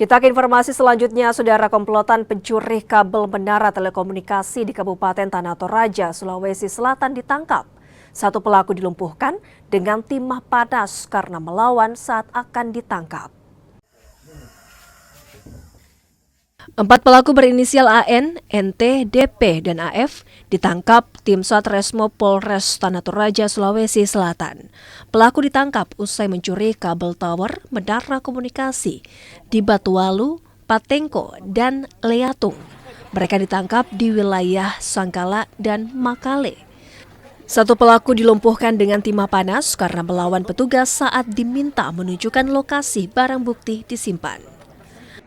Kita ke informasi selanjutnya, Saudara. Komplotan pencuri kabel menara telekomunikasi di Kabupaten Tanah Toraja, Sulawesi Selatan ditangkap. Satu pelaku dilumpuhkan dengan timah panas karena melawan saat akan ditangkap. 4 pelaku berinisial AN, NT, DP, dan AF ditangkap tim Satreskrim Polres Tanah Toraja, Sulawesi Selatan. Pelaku ditangkap usai mencuri kabel tower menara komunikasi di Batualu, Patengko, dan Leatung. Mereka ditangkap di wilayah Sangkala dan Makale. Satu pelaku dilumpuhkan dengan timah panas karena melawan petugas saat diminta menunjukkan lokasi barang bukti disimpan.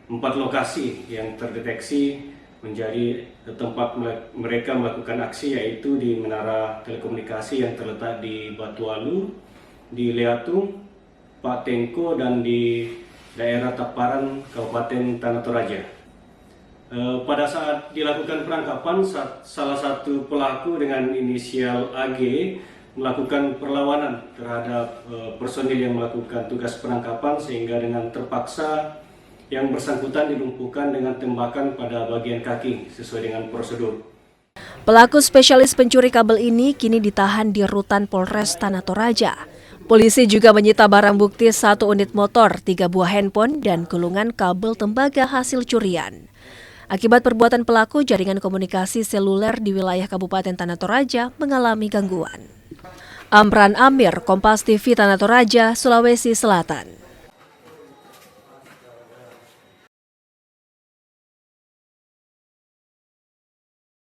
4 lokasi yang terdeteksi menjadi tempat mereka melakukan aksi, yaitu di menara telekomunikasi yang terletak di Batualu, di Leatung, Patengko, dan di daerah Taparan, Kabupaten Tanah Toraja. Pada saat dilakukan penangkapan, salah satu pelaku dengan inisial AG melakukan perlawanan terhadap personil yang melakukan tugas penangkapan, sehingga dengan terpaksa yang bersangkutan dilumpuhkan dengan tembakan pada bagian kaki sesuai dengan prosedur. Pelaku spesialis pencuri kabel ini kini ditahan di Rutan Polres Tanah Toraja. Polisi juga menyita barang bukti 1 unit motor, 3 buah handphone, dan gulungan kabel tembaga hasil curian. Akibat perbuatan pelaku, jaringan komunikasi seluler di wilayah Kabupaten Tanah Toraja mengalami gangguan. Amran Amir, Kompas TV Tanah Toraja, Sulawesi Selatan.